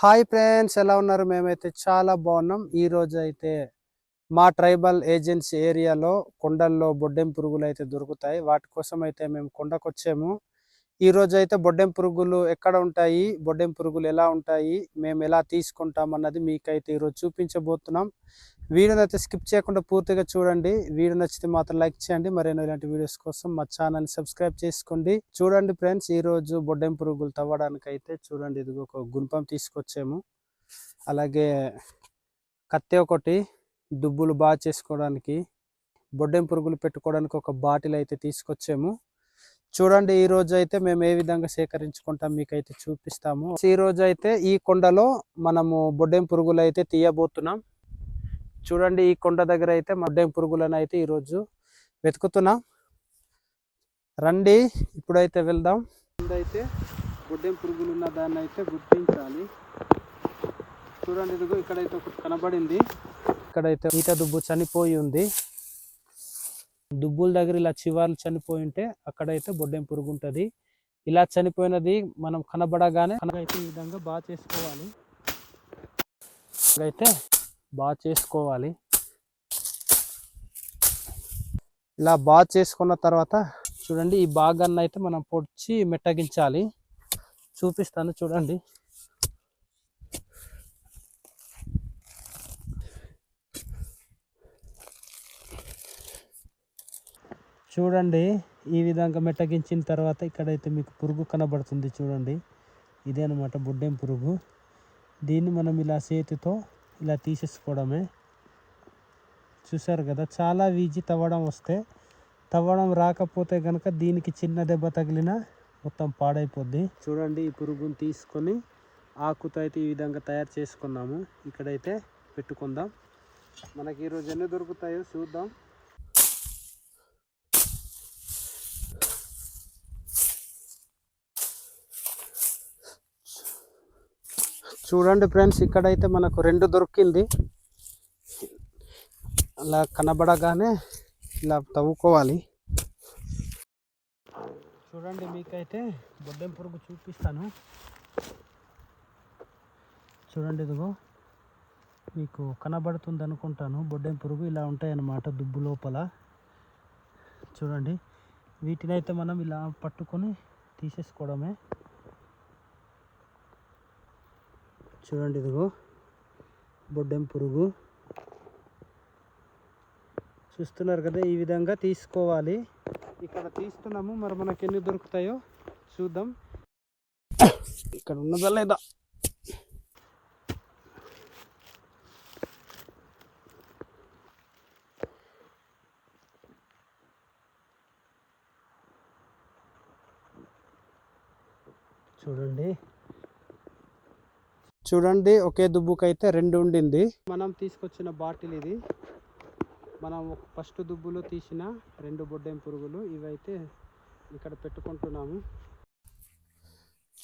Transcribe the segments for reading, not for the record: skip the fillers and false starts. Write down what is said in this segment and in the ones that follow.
Hi friends, ఎలా ఉన్నారు? మేమైతే చాలా బాగున్నాం. ఈ రోజు అయితే మా ట్రైబల్ ఏజెన్సీ ఏరియాలో కొండల్లో బొడ్డెం పురుగులు అయితే దొరుకుతాయి. వాటి కోసం అయితే మేము కొండకొచ్చాము. ఈ రోజు అయితే బొడ్డెం పురుగులు ఎక్కడ ఉంటాయి, బొడ్డెం పురుగులు ఎలా ఉంటాయి, మేము ఎలా తీసుకుంటాం అన్నది మీకైతే ఈరోజు చూపించబోతున్నాం. వీడియోని అయితే స్కిప్ చేయకుండా పూర్తిగా చూడండి. వీడియో నచ్చితే మాత్రం లైక్ చేయండి. మరేనో ఇలాంటి వీడియోస్ కోసం మా ఛానల్ని సబ్స్క్రైబ్ చేసుకోండి. చూడండి ఫ్రెండ్స్, ఈ రోజు బొడ్డెం పురుగులు తవ్వడానికి అయితే చూడండి, ఇది ఒక గుంపం తీసుకొచ్చాము. అలాగే కత్తె ఒకటి, దుబ్బులు బాగా చేసుకోవడానికి, బొడ్డెం పురుగులు పెట్టుకోవడానికి ఒక బాటిల్ అయితే తీసుకొచ్చాము. చూడండి, ఈ రోజు అయితే మేము ఏ విధంగా సేకరించుకుంటాం మీకైతే చూపిస్తాము. ఈ రోజు అయితే ఈ కొండలో మనము బొడ్డెం పురుగులు అయితే తీయబోతున్నాం. చూడండి, ఈ కొండ దగ్గర అయితే బొడ్డెం పురుగులను అయితే ఈరోజు వెతుకుతున్నాం. రండి, ఇప్పుడైతే వెళ్దాం. అయితే బొడ్డెం పురుగులు ఉన్న దాన్ని అయితే గుర్తించాలి. చూడండి, ఇదిగో ఇక్కడైతే ఒకటి కనబడింది. ఇక్కడైతే ఈత దుబ్బు చనిపోయి ఉంది. దుబ్బుల దగ్గర ఇలా చివర్లు చనిపోయి ఉంటే అక్కడైతే బొడ్డెం పురుగు ఉంటుంది. ఇలా చనిపోయినది మనం కనబడగానే అయితే ఈ విధంగా బాగా చేసుకోవాలి. ఇక్కడైతే బాగా చేసుకోవాలి. ఇలా బాగా చేసుకున్న తర్వాత చూడండి, ఈ భాగాన్ని అయితే మనం పొడిచి మెట్టగించాలి. చూపిస్తాను చూడండి. చూడండి, ఈ విధంగా మెట్టగించిన తర్వాత ఇక్కడైతే మీకు పురుగు కనబడుతుంది. చూడండి, ఇదే అనమాట బొడ్డెం పురుగు. దీన్ని మనం ఇలా చేతితో ఇలా తీసేసుకోవడమే. చూసారు కదా, చాలా ఈజీ తవ్వడం వస్తే. తవ్వడం రాకపోతే కనుక దీనికి చిన్న దెబ్బ తగిలినా మొత్తం పాడైపోద్ది. చూడండి, ఈ పురుగుని తీసుకొని ఆకుతో అయితే ఈ విధంగా తయారు చేసుకున్నాము. ఇక్కడైతే పెట్టుకుందాం. మనకి ఈరోజు ఎన్ని దొరుకుతాయో చూద్దాం. చూడండి ఫ్రెండ్స్, ఇక్కడైతే మనకు 2 దొరికింది. అలా కనబడగానే ఇలా తవ్వుకోవాలి. చూడండి, మీకైతే బొడ్డెం పురుగు చూపిస్తాను. చూడండి, ఇదిగో మీకు కనబడుతుంది అనుకుంటాను. బొడ్డెం పురుగు ఇలా ఉంటాయన్నమాట దుబ్బు లోపల. చూడండి, వీటినైతే మనం ఇలా పట్టుకొని తీసేసుకోవడమే. చూడండి, ఇదిగో బొడ్డెం పురుగు చూస్తున్నారు కదా, ఈ విధంగా తీసుకోవాలి. ఇక్కడ తీస్తున్నాము, మరి మనకి ఎన్ని దొరుకుతాయో చూద్దాం. ఇక్కడ ఉన్నదా లేదా. చూడండి, ఒకే దుబ్బుకైతే 2 ఉండింది. మనం తీసుకొచ్చిన బాటిల్ ఇది. మనం ఫస్ట్ దుబ్బులో తీసిన 2 బొడ్డెం పురుగులు ఇవైతే ఇక్కడ పెట్టుకుంటున్నాము.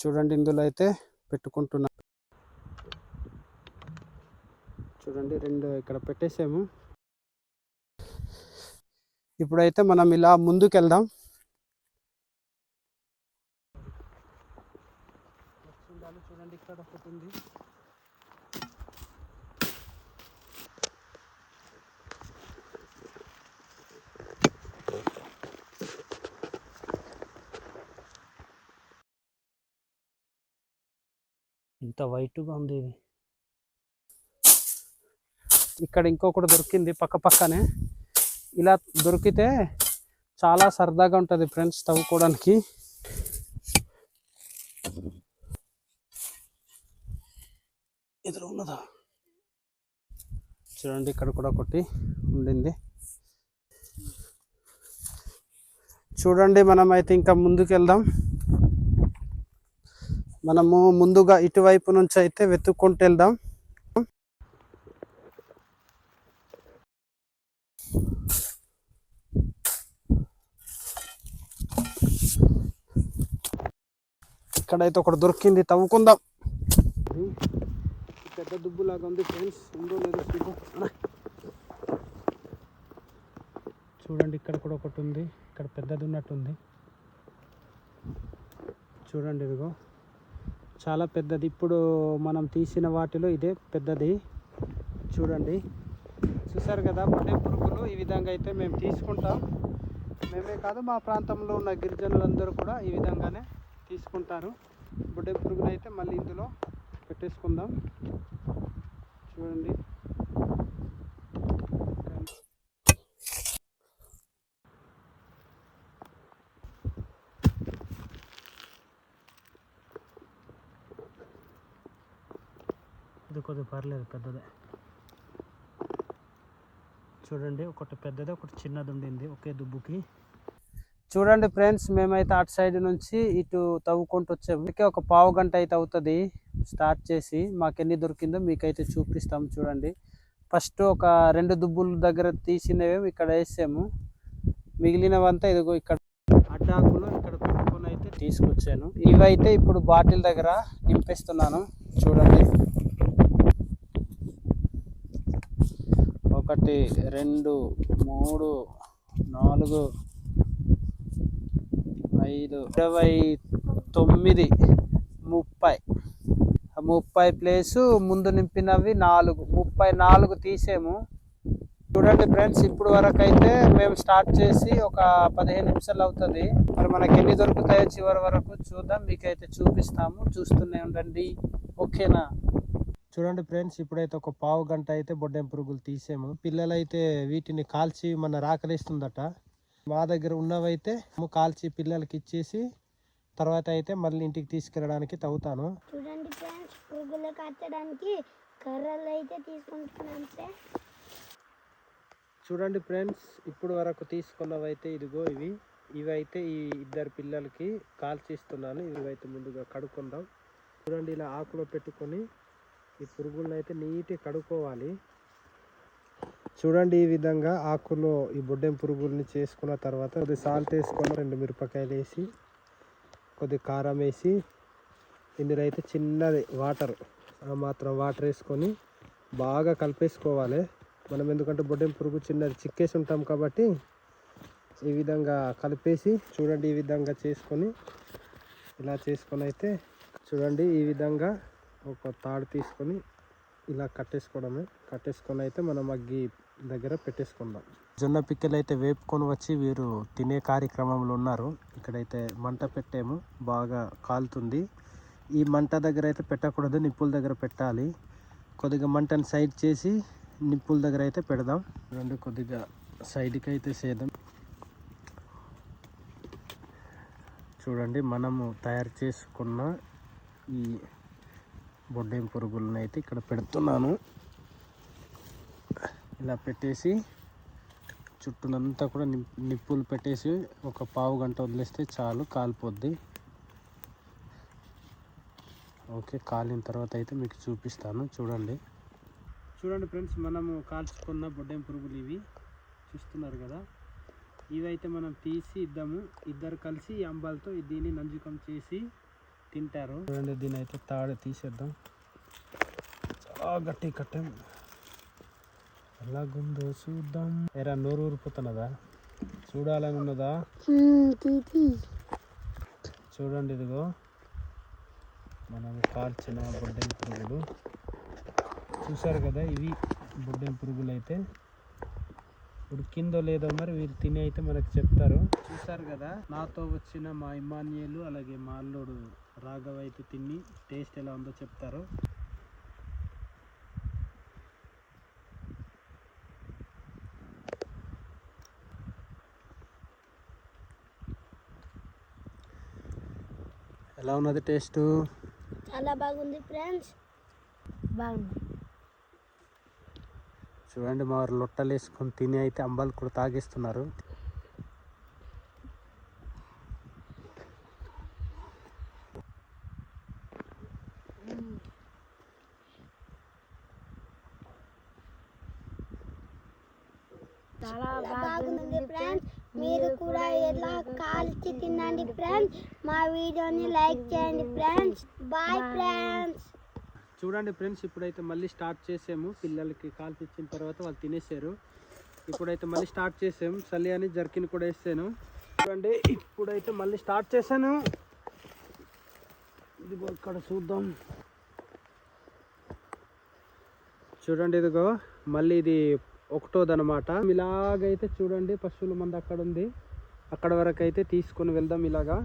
చూడండి, ఇందులో అయితే పెట్టుకుంటున్నాము. చూడండి, 2 ఇక్కడ పెట్టేసాము. ఇప్పుడైతే మనం ఇలా ముందుకు వెళ్దాం. చూడండి, ఇక్కడ ఒకటి ఉంది. ఇంత వైట్గా ఉంది ఇది. ఇక్కడ ఇంకొకటి దొరికింది పక్కనే. ఇలా దొరికితే చాలా సరదాగా ఉంటుంది ఫ్రెండ్స్ తవ్వుకోవడానికి. ఎదురు ఉన్నదా? చూడండి, ఇక్కడ కూడా ఒకటి ఉండింది. చూడండి, మనం అయితే ఇంకా ముందుకు వెళ్దాం. మనము ముందుగా ఇటువైపు నుంచి అయితే వెతుక్కుంటూ వెళ్దాం. ఇక్కడైతే ఒకటి దొరికింది, తవ్వుకుందాం. పెద్ద దుబ్బులాగా ఉంది ఫ్రెండ్స్, ఉందో లేదో చూద్దాం. చూడండి, ఇక్కడ కూడా ఒకటి ఉంది. ఇక్కడ పెద్దది ఉన్నట్టుంది. చూడండి, ఇదిగో చాలా పెద్దది. ఇప్పుడు మనం తీసిన వాటిలో ఇదే పెద్దది. చూడండి, చూసారు కదా బొడ్డెం పురుగులు. ఈ విధంగా అయితే మేము తీసుకుంటాం. మేమే కాదు, మా ప్రాంతంలో ఉన్న గిరిజనులందరూ కూడా ఈ విధంగానే తీసుకుంటారు. బొడ్డెం పురుగులు అయితే మళ్ళీ ఇందులో పెట్టేసుకుందాం. చూడండి, ఇది కొద్దిగా పర్లేదు, పెద్దదే. చూడండి, ఒకటి పెద్దది ఒకటి చిన్నది ఉండింది ఒకే దుబ్బుకి. చూడండి ఫ్రెండ్స్, మేమైతే అటు సైడ్ నుంచి ఇటు తవ్వుకుంటూ వచ్చాము. ఒక పావు గంట అయితే అవుతుంది స్టార్ట్ చేసి. మాకు ఎన్ని దొరికిందో మీకైతే చూపిస్తాము. చూడండి, ఫస్ట్ ఒక 2 దుబ్బుల దగ్గర తీసినవి ఇక్కడ వేసాము. మిగిలినవంతా ఇదిగో ఇక్కడ అడ్డాకులు ఇక్కడ పెట్టుకొని అయితే తీసుకొచ్చాను. ఇవైతే ఇప్పుడు బాటిల్ దగ్గర నింపేస్తున్నాను. చూడండి, 1 2 3 4 5 29 30 ప్లేసు ముందు నింపినవి 4 34 తీసాము. చూడండి ఫ్రెండ్స్, ఇప్పుడు వరకు అయితే మేము స్టార్ట్ చేసి ఒక 15 నిమిషాలు అవుతుంది. మరి మనకి ఎన్ని దొరుకుతాయో చివరి వరకు చూద్దాం, మీకైతే చూపిస్తాము. చూస్తూనే ఉండండి, ఓకేనా? చూడండి ఫ్రెండ్స్, ఇప్పుడైతే ఒక పావు గంట అయితే బొడ్డెం పురుగులు తీసాము. పిల్లలైతే వీటిని కాల్చి మన రాకలేస్తుందట. మా దగ్గర ఉన్నవైతే కాల్చి పిల్లలకి ఇచ్చేసి తర్వాత అయితే మళ్ళీ ఇంటికి తీసుకెళ్ళడానికి తవ్వుతాను. చూడండి ఫ్రెండ్స్, పురుగులు కట్టడానికి కర్రలు అయితే తీసుకుంటున్నాం. చూడండి ఫ్రెండ్స్, ఇప్పుడు వరకు తీసుకున్నవైతే ఇదిగో ఇవైతే ఈ 2 పిల్లలకి కాల్చిస్తున్నాను. ఇవైతే ముందుగా కడుక్కుందాం. చూడండి, ఇలా ఆకులో పెట్టుకొని ఈ పురుగులను అయితే నీట్గా కడుక్కోవాలి. చూడండి, ఈ విధంగా ఆకులో ఈ బొడ్డెం పురుగుల్ని చేసుకున్న తర్వాత కొద్దిగా సాల్ట్ వేసుకొని 2 మిరపకాయలు వేసి కొద్దిగా కారం వేసి ఇందులో అయితే చిన్నది వాటర్, ఆ మాత్రం వాటర్ వేసుకొని బాగా కలిపేసుకోవాలి. మనం ఎందుకంటే బొడ్డెం పురుగు చిన్నది చిక్కేసి ఉంటాం కాబట్టి ఈ విధంగా కలిపేసి, చూడండి ఈ విధంగా చేసుకొని ఇలా చేసుకొని అయితే చూడండి ఈ విధంగా ఒక తాడు తీసుకొని ఇలా కట్టేసుకొని అయితే మనం అగ్గి దగ్గర పెట్టేసుకుందాం. జొన్న పిక్కలు అయితే వేపుకొని వచ్చి వీరు తినే కార్యక్రమంలో ఉన్నారు. ఇక్కడైతే మంట పెట్టాము, బాగా కాలుతుంది. ఈ మంట దగ్గర అయితే పెట్టకూడదు, నిప్పుల దగ్గర పెట్టాలి. కొద్దిగా మంటను సైడ్ చేసి నిప్పుల దగ్గర అయితే పెడదాం. చూడండి, కొద్దిగా సైడ్కి అయితే చేద్దాం. చూడండి, మనము తయారు చేసుకున్న ఈ బొడ్డెం పురుగులను అయితే ఇక్కడ పెడుతున్నాను. ఇలా పెట్టేసి చుట్టూనంతా కూడా నిప్పులు పెట్టేసి ఒక పావు గంట వదిలేస్తే చాలు, కాలిపోద్ది. ఓకే, కాలిన తర్వాత అయితే మీకు చూపిస్తాను. చూడండి ఫ్రెండ్స్, మనము కాల్చుకున్న బొడ్డెం పురుగులు ఇవి చూస్తున్నారు కదా. ఇవైతే మనం తీసి ఇద్దాము. 2 కలిసి ఈ అంబాలతో దీన్ని నంజుకం చేసి తింటారు. చూడండి, దీని అయితే తాడు తీసేద్దాం. చాలా గట్టి కట్టాం. ఎలాగుందో చూద్దాం. ఎరా నోరు ఊరిపోతున్నదా? చూడాలని ఉన్నదా? చూడండి, ఇదిగో మనం కాల్చిన బొడ్డెం పురుగులు. చూసారు కదా, ఇవి బొడ్డెం పురుగులు అయితే. ఉడికిందో లేదో మరి వీళ్ళు తిని అయితే మనకు చెప్తారు. చూసారు కదా, నాతో వచ్చిన మా ఇమాన్యులు అలాగే మా అల్లుడు రాఘవ్ అయితే తిని టేస్ట్ ఎలా ఉందో చెప్తారు. ఎలా ఉన్నది టేస్ట్? చాలా బాగుంది ఫ్రెండ్స్, బాగుంది. చూడండి, మా వారు లొట్టలు వేసుకొని తిని అయితే అంబాలు కూడా తాగేస్తున్నారు. చాలా బాగుంది ఫ్రెండ్స్. మీరు కూడా ఎలా కాల్చి తినండి ఫ్రెండ్స్. మా వీడియోని లైక్ చేయండి ఫ్రెండ్స్. Bye friends. చూడండి ఫ్రెండ్స్, ఇప్పుడైతే మళ్ళీ స్టార్ట్ చేసాము. పిల్లలకి కాల్చి ఇచ్చిన తర్వాత వాళ్ళు తినేసారు. ఇప్పుడైతే మళ్ళీ స్టార్ట్ చేసాము. చలి అని జర్కిన్ కూడా వేసాను. చూడండి, ఇప్పుడైతే మళ్ళీ స్టార్ట్ చేశాను. ఇదిగో ఇక్కడ చూద్దాం. చూడండి ఇదిగో మళ్ళీ ఇది ఒకటోదనమాట. ఇలాగైతే చూడండి పశువుల మంద అక్కడ ఉంది, అక్కడ వరకు అయితే తీసుకొని వెళ్దాం ఇలాగా.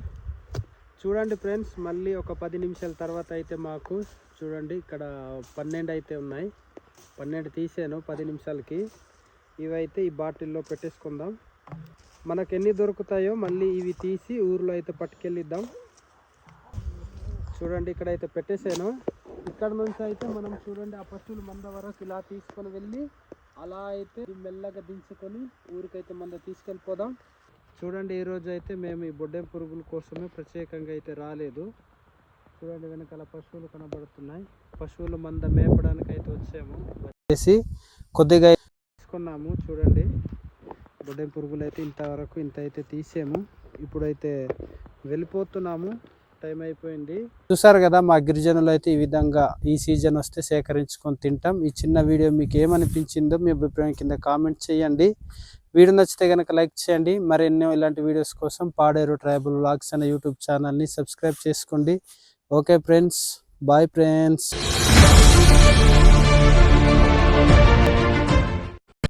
చూడండి ఫ్రెండ్స్, మళ్ళీ ఒక 10 నిమిషాల తర్వాత అయితే మాకు చూడండి ఇక్కడ 12 అయితే ఉన్నాయి. 12 తీసాను 10 నిమిషాలకి. ఇవైతే ఈ బాటిల్లో పెట్టేసుకుందాం. మనకు ఎన్ని దొరుకుతాయో మళ్ళీ ఇవి తీసి ఊర్లో అయితే పట్టుకెళ్ళిద్దాం. చూడండి ఇక్కడైతే పెట్టేసాను. ఇక్కడ నుంచి అయితే మనం చూడండి ఆ పశువుల మంద వరకు ఇలా తీసుకొని వెళ్ళి అలా అయితే మెల్లగా దించుకొని ఊరికైతే మంద తీసుకెళ్ళిపోదాం. చూడండి ఈరోజు అయితే మేము ఈ బొడ్డెం పురుగుల కోసమే ప్రత్యేకంగా అయితే రాలేదు. చూడండి వెనకాల పశువులు కనబడుతున్నాయి. పశువుల మంద మేపడానికి అయితే వచ్చాము. వచ్చేసి కొద్దిగా తీసుకున్నాము. చూడండి బొడ్డెం పురుగులు అయితే ఇంతవరకు ఇంత అయితే తీసాము. ఇప్పుడైతే వెళ్ళిపోతున్నాము, టైం అయిపోయింది. చూసారు కదా మా గిరిజనులు అయితే ఈ విధంగా ఈ సీజన్ వస్తే సేకరించుకొని తింటాం. ఈ చిన్న వీడియో మీకు ఏమనిపించిందో మీ అభిప్రాయం కింద కామెంట్ చేయండి. వీడియో నచ్చితే కనుక లైక్ చేయండి. మరెన్నో ఇలాంటి వీడియోస్ కోసం పాడేరు ట్రైబల్ వ్లాగ్స్ అనే యూట్యూబ్ ఛానల్ని సబ్స్క్రైబ్ చేసుకోండి. Okay friends, bye friends.